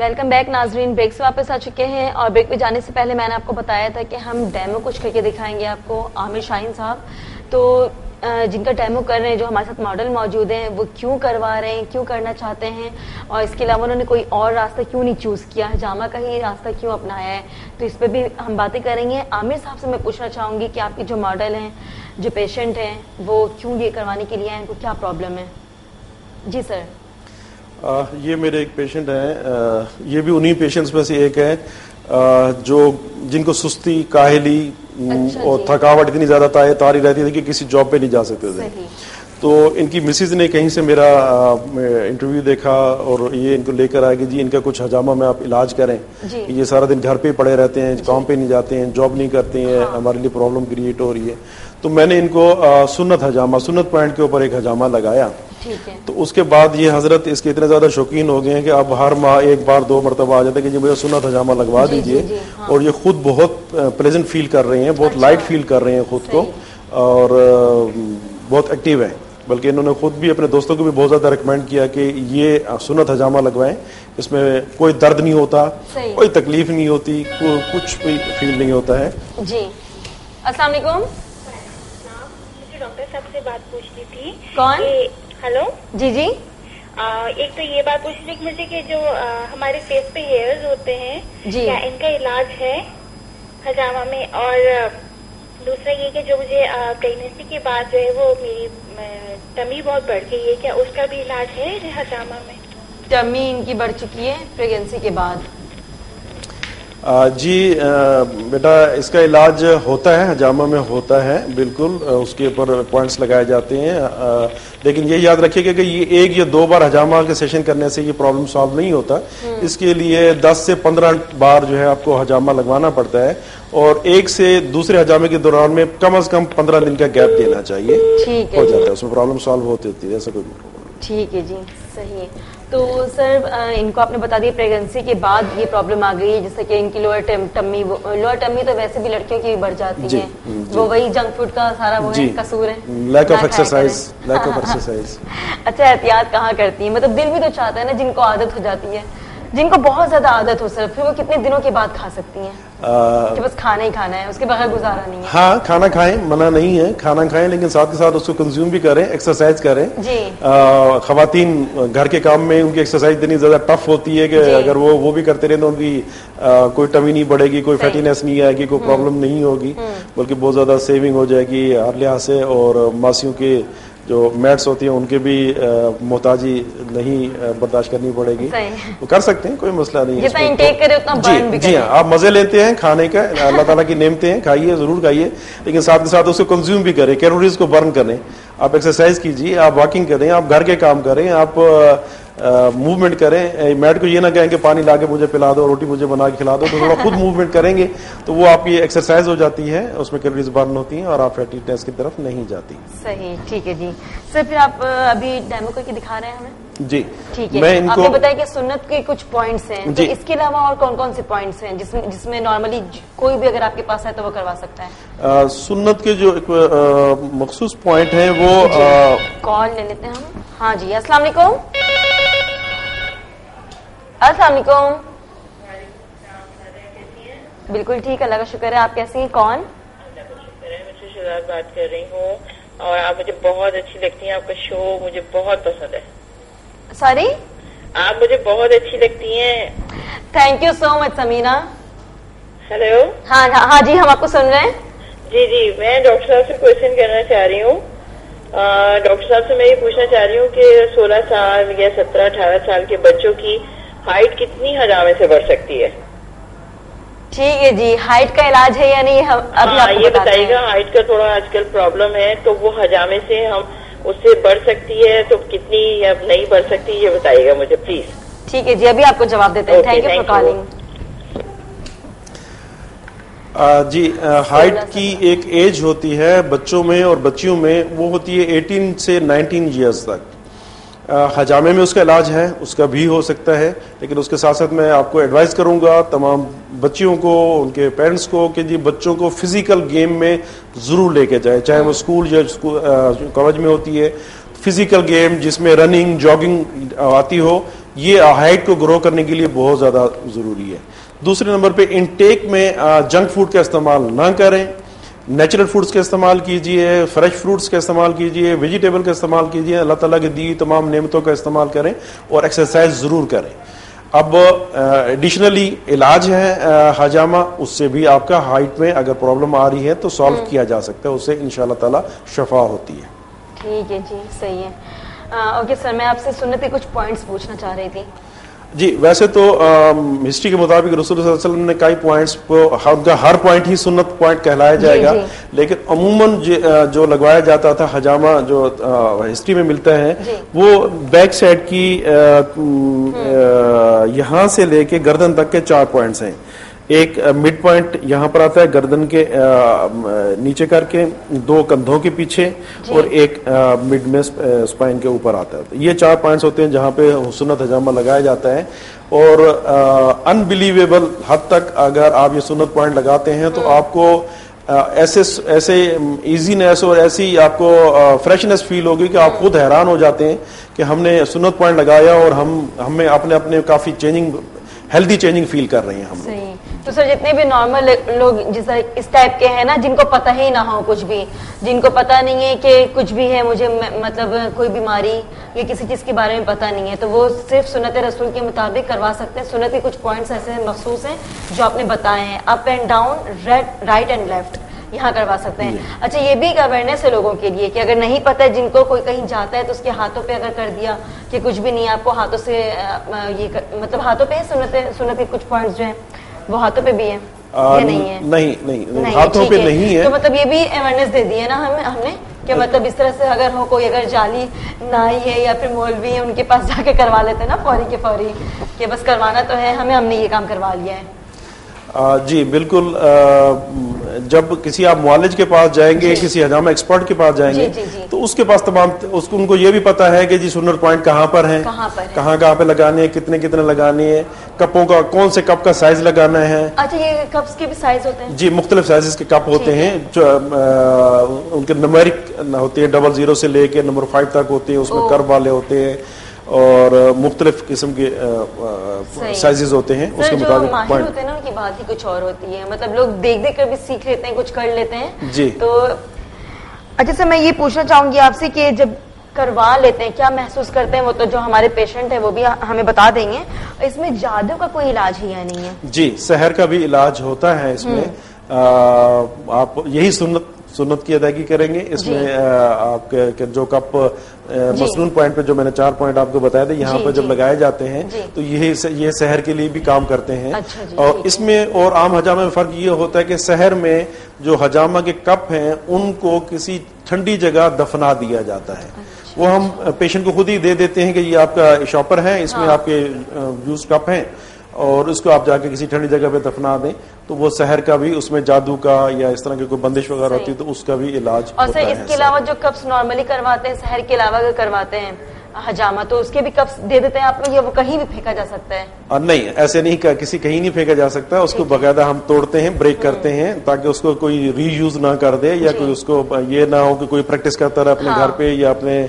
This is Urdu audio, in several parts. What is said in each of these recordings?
ویلکم بیک ناظرین. بریک سے واپس آ چکے ہیں اور بریک پہ جانے سے پہلے میں نے آپ کو بتایا تھا کہ ہم ڈیمو کچھ کر کے دکھائیں گے آپ کو. عامر شاہین صاحب تو جن کا ڈیمو کر رہے ہیں, جو ہمارے ساتھ ماڈل موجود ہیں, وہ کیوں کروا رہے ہیں, کیوں کرنا چاہتے ہیں, اور اس کے علاوہ انہوں نے کوئی اور راستہ کیوں نہیں چوز کیا, حجامہ کا ہی راستہ کیوں اپنایا ہے, تو اس پہ بھی ہم باتیں کریں گے. عامر صاحب سے میں پوچھنا چاہوں گی کہ آپ کے جو ماڈل ہیں, جو پیشنٹ ہیں, وہ کیوں یہ کروانے کے لیے ہیں, ان کو کیا پرابلم ہے؟ جی سر. یہ میرے ایک پیشنٹ ہیں, یہ بھی انہی پیشنٹس میں سے ایک ہے جن کو سستی, کاہلی اور تھکاوٹ اتنی زیادہ تاری رہتی تھی کہ کسی جاب پہ نہیں جا سکتے تھے. تو ان کی مسز نے کہیں سے میرا انٹرویو دیکھا اور یہ ان کو لے کر آئے کہ جی ان کا کچھ حجامہ میں آپ علاج کریں. یہ سارا دن گھر پہ پڑے رہتے ہیں, کام پہ نہیں جاتے ہیں, جاب نہیں کرتے ہیں, ہمارے لیے پرابلم کریٹ ہو رہی ہے. تو میں نے ان کو سنت حجامہ, سنت پوائنٹ کے اوپر ایک حجامہ لگایا. تو اس کے بعد یہ حضرت اس کے اتنے زیادہ شوقین ہو گئے ہیں کہ اب ہر ماہ ایک بار 2 مرتبہ آ جاتے ہیں کہ جی مجھے سنت حجامہ لگوا دیجئے. اور یہ خود بہت پلیزنٹ فیل کر رہے ہیں, بہت لائٹ فیل کر رہے ہیں خود کو, اور بہت ایکٹیو ہیں. بلکہ انہوں نے خود بھی اپنے دوستوں کو بھی بہت زیادہ ریکمینڈ کیا کہ یہ سنت حجامہ لگوائیں, اس میں کوئی درد نہیں ہوتا, کوئی تکلیف نہیں ہوتی, کچھ بھی فیل نہیں ہوتا ہے. جی السلام علیکم. مجھے ڈاکٹر صاحب سے بات پوچھنی تھی. کون؟ ہلو. جی جی. ایک تو یہ بات پوچھنی تھی مجھے کہ جو ہمارے فیس پہ ہیئرز ہوتے ہیں, کیا ان کا علاج ہے حجامہ میں؟ اور دوسرا یہ کہ جو مجھے پریگنینسی کے بعد جو ہے وہ میری ٹمی بہت بڑھ گئی ہے, کیا اس کا بھی علاج ہے حجامہ میں؟ ٹمی ان کی بڑھ چکی ہے پریگنینسی کے بعد؟ جی بیٹا, اس کا علاج ہوتا ہے, حجامہ میں ہوتا ہے بالکل, اس کے اوپر پوائنٹس لگائے جاتے ہیں. لیکن یہ یاد رکھیے گا کہ یہ 1 یا 2 بار حجامہ کے سیشن کرنے سے یہ پرابلم سالو نہیں ہوتا. اس کے لیے 10 سے 15 بار جو ہے آپ کو حجامہ لگوانا پڑتا ہے, اور ایک سے دوسرے حجامے کے دوران میں کم از کم 15 دن کا گیپ دینا چاہیے. ہو جاتا ہے, اس میں پرابلم سالو ہوتی ہے, ایسا کوئی پرابلم. ٹھیک ہے جی, صحیح. تو سر ان کو آپ نے بتا دیا پریگنینسی کے بعد یہ پرابلم آ گئی ہے, جیسے کہ ان کی لوئر ٹمی تو ویسے بھی لڑکیوں کی بڑھ جاتی ہے, وہ وہی جنک فوڈ کا سارا وہ قصور ہے, لیک آف ایکسرسائز. اچھا, احتیاط کہاں کرتی ہیں؟ مطلب دل بھی تو چاہتا ہے نا جن کو عادت ہو جاتی ہے, جن کو بہت زیادہ عادت ہو سر, پھر وہ کتنے دنوں کے بعد کھا سکتی ہیں کہ بس کھانا ہی کھانا ہے, اس کے بغیر گزارا نہیں ہے؟ ہاں, کھانا کھائیں, منع نہیں ہے, کھانا کھائیں, لیکن ساتھ کے ساتھ اس کو کنزیوم بھی کریں, ایکسرسائز کریں. خواتین گھر کے کام میں ان کی ایکسرسائز اتنی زیادہ ٹف ہوتی ہے کہ اگر وہ بھی کرتے رہے تو ان کی کوئی ٹمی نہیں بڑھے گی, کوئی فیٹینس نہیں آئے گی, کوئی پرابلم نہیں ہوگی, بلکہ بہت زیادہ سیونگ ہو جائے گی ہر لحاظ سے. اور ماسیوں کے جو میٹس ہوتی ہیں ان کے بھی محتاجی نہیں برداشت کرنی پڑے گی, وہ کر سکتے ہیں, کوئی مسئلہ نہیں ہے. جی ہاں, آپ مزے لیتے ہیں کھانے کا, اللہ تعالیٰ کی نعمتیں ہیں, کھائیے, ضرور کھائیے, لیکن ساتھ کے ساتھ اس کو کنزیوم بھی کریں, کیلوریز کو برن کریں. آپ ایکسرسائز کیجیے, آپ واکنگ کریں, آپ گھر کے کام کریں, آپ موومنٹ کریں. میٹ کو یہ نہ کہیں کہ پانی لا کے مجھے پلا دو, روٹی مجھے بنا کے کھلا دو. تو تھوڑا خود موومنٹ کریں گے تو وہ آپ کی ایکسرسائز ہو جاتی ہے, اس میں کیلوریز برن ہوتی ہیں اور آپ فیٹینس کی طرف نہیں جاتی. صحیح, ٹھیک ہے جی. سر پھر آپ ابھی ڈیمو کر کے دکھا رہے ہیں ہمیں؟ جی ٹھیک ہے. آپ نے بتایا کہ سنت کے کچھ پوائنٹس ہیں, تو اس کے علاوہ اور کون کون سے پوائنٹس ہیں جس میں نارملی کوئی بھی اگر آپ کے پاس ہے تو وہ کروا سکتا ہے؟ سنت کے جو ایک مخصوص پوائنٹ ہیں وہ کال لے لیتے ہیں ہم. ہاں جی, السلام علیکم. السلام علیکم. بالکل ٹھیک, اللہ کا شکر ہے. آپ کیسی ہیں؟ کون؟ میں شہزاد بات کر رہی ہوں, اور آپ مجھے بہت اچھی لگتی ہیں, آپ کا شو مجھے بہت پسند ہے. سوری, آپ مجھے بہت اچھی لگتی ہیں. Thank you so much سمینا. Hello. ہاں جی, ہم آپ کو سن رہے ہیں. جی, میں ڈاکٹر صاحب سے کوشچن کرنا چاہ رہی ہوں. ڈاکٹر صاحب سے میں یہ پوچھنا چاہ رہی ہوں کہ 16 سال یا 17-18 سال کے بچوں کی ہائٹ کتنی حجامے سے بڑھ سکتی ہے؟ ٹھیک ہے جی, ہائٹ کا علاج ہے یا نہیں ابھی آپ یہ بتائیے گا. ہائٹ کا تھوڑا آج کل پرابلم ہے, تو وہ حجامے سے ہم اس سے بڑھ سکتی ہے تو کتنی یا نہیں بڑھ سکتی, یہ بتائیے گا مجھے پلیز. ٹھیک ہے جی, ابھی آپ کو جواب دیتے ہیں. Thank you for calling. جی, ہائٹ کی ایک ایج ہوتی ہے بچوں میں اور بچیوں میں, وہ ہوتی ہے 18 سے 19 ایئرز تک. حجامے میں اس کا علاج ہے, اس کا بھی ہو سکتا ہے, لیکن اس کے ساتھ ساتھ میں آپ کو ایڈوائز کروں گا تمام بچیوں کو, ان کے پیرنٹس کو, کہ جی بچوں کو فزیکل گیم میں ضرور لے کے جائے, چاہے وہ اسکول یا کالج میں ہوتی ہے. فزیکل گیم جس میں رننگ, جاگنگ آتی ہو, یہ ہائٹ کو گرو کرنے کے لیے بہت زیادہ ضروری ہے. دوسرے نمبر پہ انٹیک میں جنک فوڈ کا استعمال نہ کریں, نیچرل فوڈس کا استعمال کیجئے, فریش فروٹس کا استعمال کیجئے, ویجیٹیبل کا استعمال کیجئے, اللہ تعالیٰ کی دی تمام نعمتوں کا استعمال کریں اور ایکسرسائز ضرور کریں. اب ایڈیشنلی علاج ہے حجامہ, اس سے بھی آپ کا ہائٹ میں اگر پرابلم آ رہی ہے تو سالو کیا جا سکتا ہے, اس سے انشاءاللہ تعالیٰ شفا ہوتی ہے. ٹھیک ہے جی, صحیح ہے. اوکے سر, میں آپ سے سنت کے کچھ پوائنٹس پوچھنا چاہ رہی تھی. جی, ویسے تو ہسٹری کے مطابق رسول صلی اللہ علیہ وسلم نے کئی پوائنٹس کو, ان کا ہر پوائنٹ ہی سنت پوائنٹ کہلایا جائے گا, لیکن عموماً جو لگوایا جاتا تھا حجامہ جو ہسٹری میں ملتا ہے وہ بیک سائڈ کی یہاں سے لے کے گردن تک کے 4 پوائنٹس ہیں. ایک مڈ پوائنٹ یہاں پر آتا ہے گردن کے نیچے کر کے, 2 کندھوں کے پیچھے اور ایک مڈ میں اسپائن کے اوپر آتا ہے. یہ 4 پوائنٹس ہوتے ہیں جہاں پہ سنت حجامہ لگایا جاتا ہے. اور انبلیویبل حد تک اگر آپ یہ سنت پوائنٹ لگاتے ہیں تو آپ کو ایسے ایزینس اور ایسی آپ کو فریشنس فیل ہوگی کہ آپ خود حیران ہو جاتے ہیں کہ ہم نے سنت پوائنٹ لگایا اور ہمیں اپنے کافی ہیلدی چینجنگ فیل کر رہے ہیں ہم. صحیح. تو سر جتنے بھی نارمل لوگ اس ٹائپ کے ہیں نا, جن کو پتہ ہی نہ ہو کچھ بھی, جن کو پتہ نہیں ہے کہ کچھ بھی ہے مجھے, مطلب کوئی بیماری یا کسی چیز کے بارے میں پتہ نہیں ہے, تو وہ صرف سنت رسول کے مطابق کروا سکتے ہیں. سنت کے کچھ پوائنٹس ایسے مخصوص ہیں جو آپ نے بتائے ہیں, up and down, right and left, یہاں کروا سکتے ہیں. اچھا, یہ بھی ایک اویئرنیس ہے لوگوں کے لیے کہ اگر نہیں پتہ ہے, جن کو کوئی کہیں جاتا ہے تو اس کے ہاتھوں پہ اگر کر دیا کہ کچھ بھی نہیں, آپ کو ہاتھوں سے یہ مطلب ہاتھوں پہ سنت کے کچھ پوائنٹس جو ہیں وہ ہاتھوں پہ بھی ہیں, نہیں ہے؟ نہیں, ہاتھوں پہ نہیں ہے. تو مطلب یہ بھی اویئرنیس دے دی ہے نا ہم نے کہ مطلب اس طرح سے اگر ہو کوئی, اگر جعلی نائی ہے یا پھر مولوی ہے, ان کے پاس جا کے کروا لیتے ہیں نا فوری کے فوری کہ بس کروانا تو ہے ہم نے یہ کام کروا لیا ہے. جی بالکل. جب کسی آپ معالج کے پاس جائیں گے, کسی حجامہ ایکسپرٹ کے پاس جائیں گے, تو اس کے پاس تمام ان کو یہ بھی پتا ہے کہ جی سنت پوائنٹ کہاں پر ہیں, کہاں پہ لگانے ہیں, کتنے لگانے ہیں, کپوں کا کون سے کپ کا سائز لگانا ہے. اچھا, یہ کپس کے بھی سائز ہوتے ہیں؟ جی, مختلف سائزز کے کپ ہوتے ہیں, جو ان کے نمبرک ہوتے ہیں, 00 سے لے کے نمبر 5 تک ہوتے ہیں, اس میں کرو والے ہوتے ہیں اور مختلف قسم کے سائزز ہوتے ہیں. اس کے مطابق ماہر ہوتے ہیں نا, ان کی بات ہی کچھ اور ہوتی ہے, مطلب لوگ دیکھ کر بھی سیکھ لیتے ہیں, کچھ کر لیتے ہیں. جی. تو اچھا سر, میں یہ پوچھنا چاہوں گی آپ سے کہ جب کروا لیتے ہیں کیا محسوس کرتے ہیں, وہ تو جو ہمارے پیشنٹ ہیں وہ بھی ہمیں بتا دیں گے. اس میں جادو کا کوئی علاج ہی یا نہیں ہے؟ جی, سحر کا بھی علاج ہوتا ہے اس میں. آپ یہی سنت کی ادائیگی کریں گے. اس میں آپ کے جو کپ مسنون پوائنٹ پہ جو میں نے 4 پوائنٹ آپ کو بتایا تھے, یہاں پہ جب لگائے جاتے ہیں تو یہ سحر کے لیے بھی کام کرتے ہیں. اور اس میں اور عام حجامہ میں فرق یہ ہوتا ہے کہ سحر میں جو حجامہ کے کپ ہیں ان کو کسی ٹھنڈی جگہ دفنا دیا جاتا ہے. وہ ہم پیشنٹ کو خود ہی دے دیتے ہیں کہ یہ آپ کا شاپر ہے, اس میں آپ کے یوز کپ ہیں اور اس کو آپ جا کے کسی ٹھنڈی جگہ پہ دفنا دیں, تو وہ سحر کا بھی, اس میں جادو کا یا اس طرح کی کوئی بندش وغیرہ ہوتی ہے تو اس کا بھی علاج ہوتا ہے. اور سر اس کے علاوہ جو کپس نارملی کرواتے ہیں سحر کے علاوہ اگر کرواتے ہیں حجامہ, تو اس کے بھی کپس دے دیتے ہیں آپ لوگ, یا وہ کہیں بھی پھینکا جا سکتا ہے؟ نہیں, ایسے نہیں, کہیں نہیں پھینکا جا سکتا. اس کو باقاعدہ ہم توڑتے ہیں, بریک کرتے ہیں تاکہ اس کو کوئی ری یوز نہ کر دے, یا کوئی اس کو یہ نہ ہو کہ کوئی پریکٹس کرتا رہے اپنے گھر پہ یا اپنے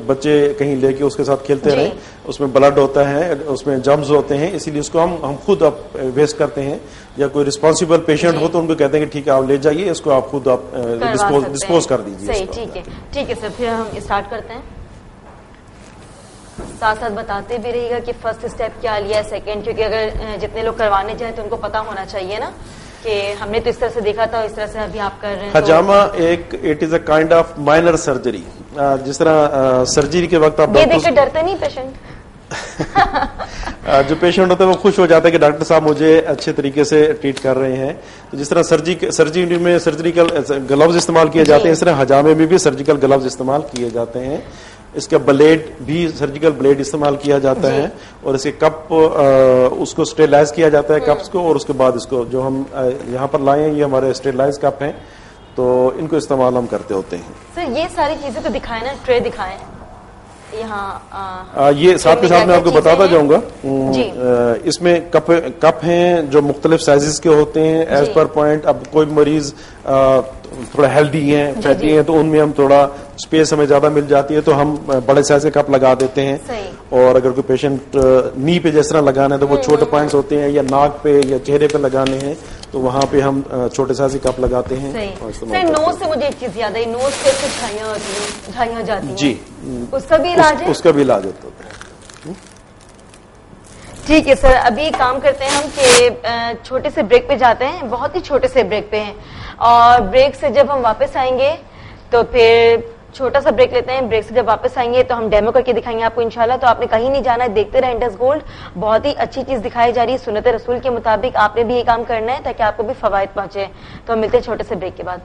بچے کہیں لے کے اس کے ساتھ کھیلتے رہیں. اس میں بلڈ ہوتا ہے, اس میں جرمز ہوتے ہیں, اسی لیے اس کو ہم خود ویسٹ کرتے ہیں. یا کوئی رسپانسبل پیشنٹ ہو تو ان کو کہتے ہیں کہ ٹھیک ہے آپ لے جائیے, اس کو آپ خود ڈسپوز کر دیجیے. صحیح, ٹھیک ہے سر. پھر ہم اسٹارٹ کرتے ہیں, ساتھ ساتھ بتاتے بھی رہے گا کہ فرسٹ اسٹیپ کیا لیا ہے, سیکنڈ, کیونکہ اگر جتنے لوگ کروانے جائیں تو ان کو پتا ہونا چاہیے نا کہ ہم نے تو اس طرح سے دیکھا تھا, اس طرح سے ابھی آپ کر رہے ہیں. حجامہ it is a kind of minor surgery. جس طرح سرجری کے وقت آپ یہ دیکھ کے ڈرتے نہیں پیشنٹ؟ جو پیشنٹ ہوتا ہے وہ خوش ہو جاتا ہے کہ ڈاکٹر صاحب مجھے اچھے طریقے سے ٹریٹ کر رہے ہیں. تو جس طرح سرجری میں سرجیکل گلوز استعمال کیے جاتے ہیں, اس طرح حجامے میں بھی سرجیکل گلوز استعمال کیے جاتے ہیں. اس کا بلیڈ بھی سرجیکل بلیڈ استعمال کیا جاتا ہے, اور اس کے کپ اس کو اسٹیرلائز کیا جاتا ہے کپس کو, اور اس کے بعد اس کو جو ہم یہاں پر لائے ہیں یہ ہمارے اسٹیرلائز کپ ہیں, تو ان کو استعمال ہم کرتے ہوتے ہیں. سر یہ ساری چیزیں تو دکھائیں نا, ٹرے دکھائیں یہاں. یہ ساتھ کے ساتھ میں آپ کو بتاتا جاؤں گا. اس میں کپ ہیں جو مختلف سائزز کے ہوتے ہیں ایز پر پوائنٹ. اب کوئی مریض تھوڑا ہیلدی ہیں, فیٹی ہیں, تو ان میں ہم تھوڑا اسپیس ہمیں زیادہ مل جاتی ہے تو ہم بڑے سائز کے کپ لگا دیتے ہیں. اور اگر کوئی پیشنٹ نی پہ جس طرح لگانا ہے تو وہ چھوٹے پوائنٹس ہوتے ہیں یا ناک پہ یا چہرے پہ لگانے ہیں تو وہاں پہ ہم چھوٹے سائز کپ لگاتے ہیں. نوز سے مجھے ایک چیز یاد آئی, نوز پہ جھائیاں جاتی ہیں, جی اس کا بھی علاج ہے؟ اس کا بھی علاج ہوتا ہے. ٹھیک ہے سر, ابھی کام کرتے ہیں ہم کہ چھوٹے سے بریک پہ جاتے ہیں, بہت ہی چھوٹے سے بریک پہ ہیں, اور بریک سے جب ہم واپس آئیں گے تو پھر چھوٹا سا بریک لیتے ہیں. بریک سے جب واپس آئیں گے تو ہم ڈیمو کر کے دکھائیں گے آپ کو انشاءاللہ. تو آپ نے کہیں نہیں جانا ہے, دیکھتے رہیں انڈس گولڈ, بہت ہی اچھی چیز دکھائی جا رہی ہے سنت رسول کے مطابق. آپ نے بھی یہ کام کرنا ہے تاکہ آپ کو بھی فوائد پہنچے. تو ہم ملتے ہیں چھوٹے سے بریک کے بعد.